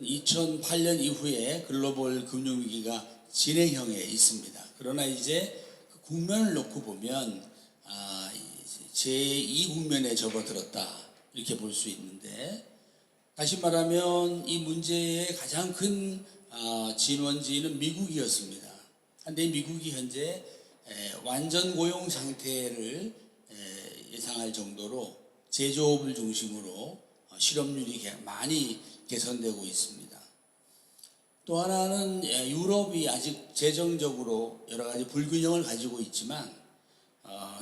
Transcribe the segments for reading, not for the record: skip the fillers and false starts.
2008년 이후에 글로벌 금융위기가 진행형에 있습니다. 그러나 이제 그 국면을 놓고 보면 제2 국면에 접어들었다 이렇게 볼 수 있는데, 다시 말하면 이 문제의 가장 큰 진원지는 미국이었습니다. 그런데 미국이 현재 완전 고용 상태를 예상할 정도로 제조업을 중심으로 실업률이 많이 개선되고 있습니다. 또 하나는 유럽이 아직 재정적으로 여러 가지 불균형을 가지고 있지만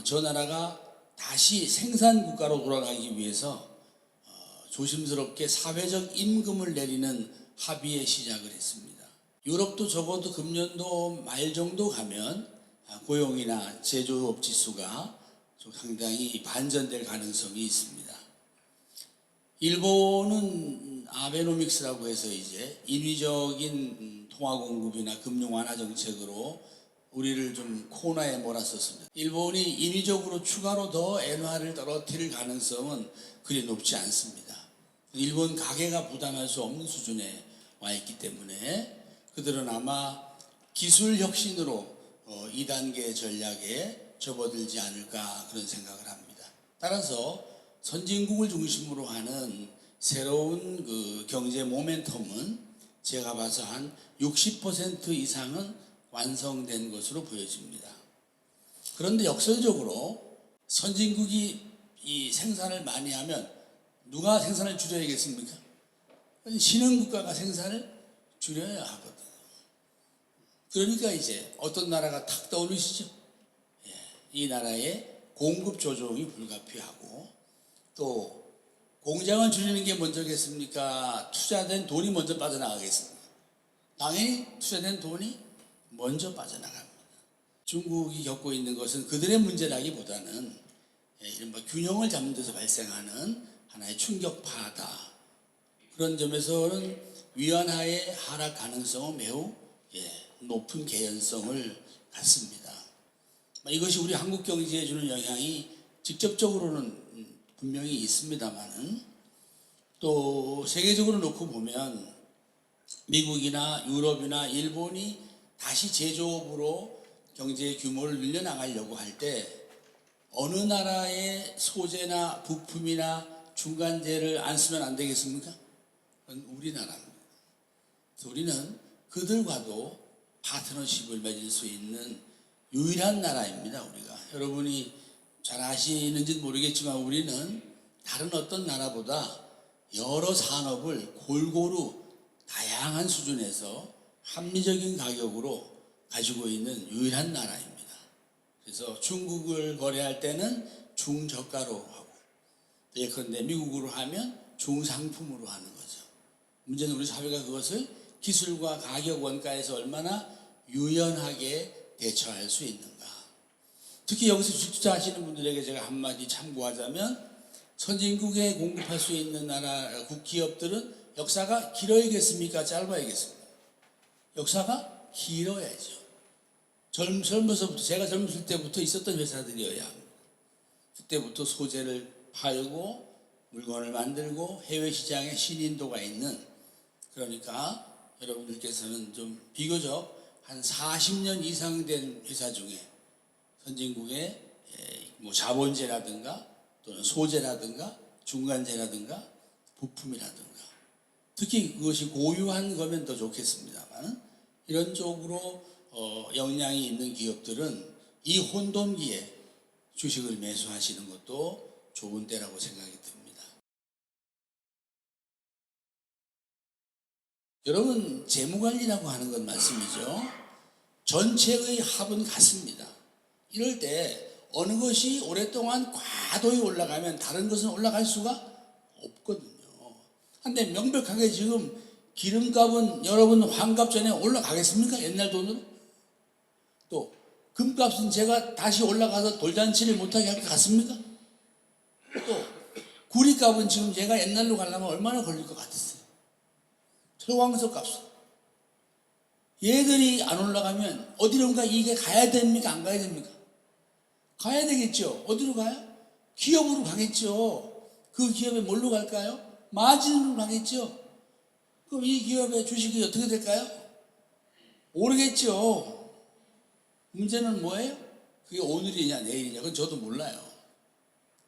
저 나라가 다시 생산 국가로 돌아가기 위해서 조심스럽게 사회적 임금을 내리는 합의에 시작을 했습니다. 유럽도 적어도 금년도 말 정도 가면 고용이나 제조업 지수가 상당히 반전될 가능성이 있습니다. 일본은 아베노믹스라고 해서 이제 인위적인 통화 공급이나 금융 완화 정책으로 우리를 좀 코너에 몰았었습니다. 일본이 인위적으로 추가로 더 엔화를 떨어뜨릴 가능성은 그리 높지 않습니다. 일본 가계가 부담할 수 없는 수준에 와 있기 때문에 그들은 아마 기술 혁신으로 2단계 전략에 접어들지 않을까 그런 생각을 합니다. 따라서 선진국을 중심으로 하는 새로운 그 경제 모멘텀은 제가 봐서 한 60% 이상은 완성된 것으로 보여집니다. 그런데 역설적으로 선진국이 이 생산을 많이 하면 누가 생산을 줄여야겠습니까? 신흥국가가 생산을 줄여야 하거든요. 그러니까 이제 어떤 나라가 탁 떠오르시죠? 이 나라의 공급 조정이 불가피하고, 또 공장을 줄이는 게 먼저겠습니까? 투자된 돈이 먼저 빠져나가겠습니까? 당연히 투자된 돈이 먼저 빠져나갑니다. 중국이 겪고 있는 것은 그들의 문제라기보다는 이른바 균형을 잡는 데서 발생하는 하나의 충격파다. 그런 점에서는 위안화의 하락 가능성은 매우 높은 개연성을 갖습니다. 이것이 우리 한국 경제에 주는 영향이 직접적으로는 분명히 있습니다만은, 또 세계적으로 놓고 보면 미국이나 유럽이나 일본이 다시 제조업으로 경제의 규모를 늘려나가려고 할 때 어느 나라의 소재나 부품이나 중간재를 안 쓰면 안 되겠습니까? 그건 우리나라입니다. 그래서 우리는 그들과도 파트너십을 맺을 수 있는 유일한 나라입니다. 우리가 여러분이 잘 아시는지는 모르겠지만 우리는 다른 어떤 나라보다 여러 산업을 골고루 다양한 수준에서 합리적인 가격으로 가지고 있는 유일한 나라입니다. 그래서 중국을 거래할 때는 중저가로 하고, 예컨대 미국으로 하면 중상품으로 하는 거죠. 문제는 우리 사회가 그것을 기술과 가격 원가에서 얼마나 유연하게 대처할 수 있는가. 특히 여기서 투자하시는 분들에게 제가 한마디 참고하자면, 선진국에 공급할 수 있는 나라 국기업들은 역사가 길어야겠습니까? 짧아야겠습니까? 역사가 길어야죠. 젊어서부터, 제가 젊었을 때부터 있었던 회사들이어야 합니다. 그때부터 소재를 팔고 물건을 만들고 해외 시장에 신인도가 있는, 그러니까 여러분들께서는 좀 비교적 한 40년 이상 된 회사 중에 선진국의 자본재라든가 또는 소재라든가 중간재라든가 부품이라든가, 특히 그것이 고유한 거면 더 좋겠습니다만, 이런 쪽으로 역량이 있는 기업들은 이 혼돈기에 주식을 매수하시는 것도 좋은 때라고 생각이 듭니다. 여러분, 재무관리라고 하는 건 말씀이죠. 전체의 합은 같습니다. 이럴 때 어느 것이 오랫동안 과도히 올라가면 다른 것은 올라갈 수가 없거든요. 근데 명백하게 지금 기름값은 여러분 환갑 전에 올라가겠습니까? 옛날 돈으로? 또 금값은 제가 다시 올라가서 돌잔치를 못하게 할 것 같습니까? 또 구리값은 지금 제가 옛날로 가려면 얼마나 걸릴 것 같았어요? 철광석 값은. 얘들이 안 올라가면 어디론가 이게 가야 됩니까? 안 가야 됩니까? 가야 되겠죠. 어디로 가요? 기업으로 가겠죠. 그 기업에 뭘로 갈까요? 마진으로 가겠죠. 그럼 이 기업의 주식이 어떻게 될까요? 오르겠죠. 문제는 뭐예요? 그게 오늘이냐 내일이냐 그건 저도 몰라요.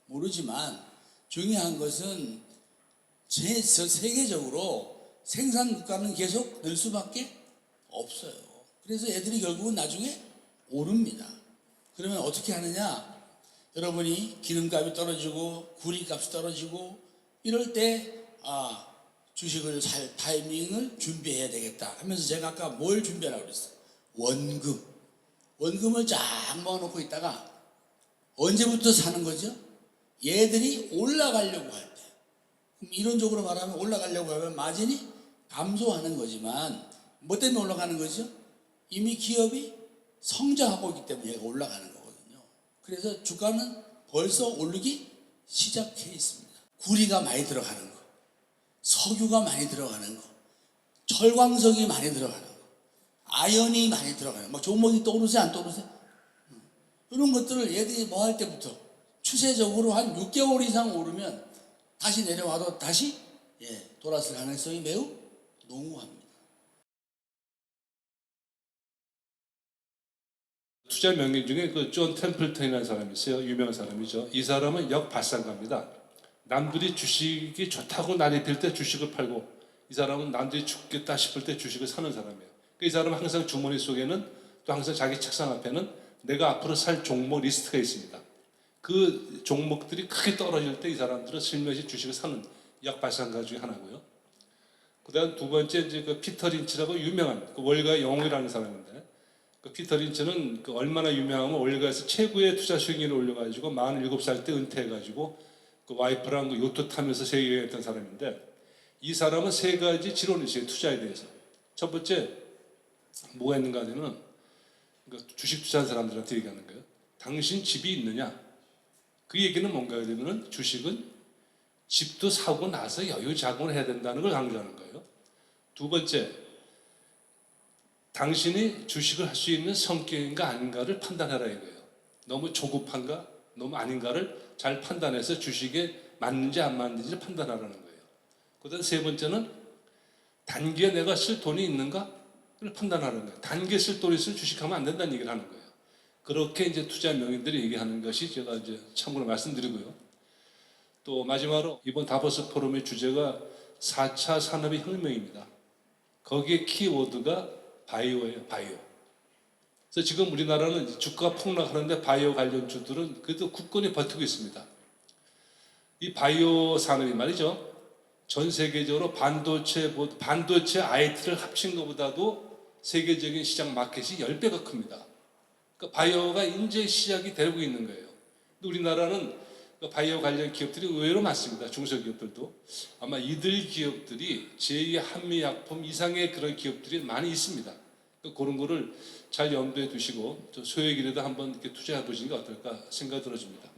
모르지만 중요한 것은 전 세계적으로 생산 물가는 계속 늘 수밖에 없어요. 그래서 애들이 결국은 나중에 오릅니다. 그러면 어떻게 하느냐? 여러분이 기름값이 떨어지고 구리값이 떨어지고 이럴 때 주식을 살 타이밍을 준비해야 되겠다 하면서 제가 아까 뭘 준비하라고 그랬어요? 원금을 쫙 모아놓고 있다가 언제부터 사는 거죠? 얘들이 올라가려고 할 때. 그럼 이론적으로 말하면 올라가려고 하면 마진이 감소하는 거지만 뭐 때문에 올라가는 거죠? 이미 기업이 성장하고 있기 때문에 얘가 올라가는 거거든요. 그래서 주가는 벌써 오르기 시작해 있습니다. 구리가 많이 들어가는 거, 석유가 많이 들어가는 거, 철광석이 많이 들어가는 거, 아연이 많이 들어가는 거, 막 종목이 떠오르세요? 안 떠오르세요? 이런 것들을 얘들이 뭐 할 때부터 추세적으로 한 6개월 이상 오르면 다시 내려와도 다시 돌아설 가능성이 매우 농후합니다. 투자 명인 중에 그 존 템플턴이라는 사람이 있어요. 유명한 사람이죠. 이 사람은 역발상가입니다. 남들이 주식이 좋다고 난리 필 때 주식을 팔고, 이 사람은 남들이 죽겠다 싶을 때 주식을 사는 사람이에요. 이 사람은 항상 주머니 속에는 또 항상 자기 책상 앞에는 내가 앞으로 살 종목 리스트가 있습니다. 그 종목들이 크게 떨어질 때 이 사람들은 슬며시 주식을 사는 역발상가 중에 하나고요. 그다음 두 번째 이제 그 피터 린치라고 유명한 그 월가 영웅이라는 사람인데, 그 피터 린치는 그 얼마나 유명하면 월가에서 최고의 투자 수익률을 올려가지고 47살 때 은퇴해가지고 그 와이프랑 그 요트 타면서 세계 여행했던 사람인데, 이 사람은 세 가지 지론이 있어요. 투자에 대해서. 첫 번째 뭐가 있는가 하면 그 주식 투자하는 사람들한테 얘기하는 거예요. 당신 집이 있느냐? 그 얘기는 뭔가 하면 주식은 집도 사고 나서 여유 자금을 해야 된다는 걸 강조하는 거예요. 두 번째, 당신이 주식을 할 수 있는 성격인가 아닌가를 판단하라 이거예요. 너무 조급한가, 너무 아닌가를 잘 판단해서 주식에 맞는지 안 맞는지를 판단하라는 거예요. 그다음 세 번째는 단기에 내가 쓸 돈이 있는가를 판단하는 거예요. 단기에 쓸 돈이 있으면 주식하면 안 된다는 얘기를 하는 거예요. 그렇게 이제 투자 명인들이 얘기하는 것이 제가 이제 참고로 말씀드리고요. 또 마지막으로 이번 다보스 포럼의 주제가 4차 산업의 혁명입니다. 거기에 키워드가 바이오예요, 바이오. 그래서 지금 우리나라는 주가 폭락하는데 바이오 관련주들은 그래도 굳건히 버티고 있습니다. 이 바이오 산업이 말이죠. 전 세계적으로 반도체 IT를 합친 것보다도 세계적인 시장 마켓이 10배가 큽니다. 그러니까 바이오가 이제 시작이 되고 있는 거예요. 근데 우리나라는 바이오 관련 기업들이 의외로 많습니다. 중소기업들도. 아마 이들 기업들이 제2 한미약품 이상의 그런 기업들이 많이 있습니다. 그런 거를 잘 염두에 두시고 소액이라도 한번 이렇게 투자해 보시는 게 어떨까 생각이 들어집니다.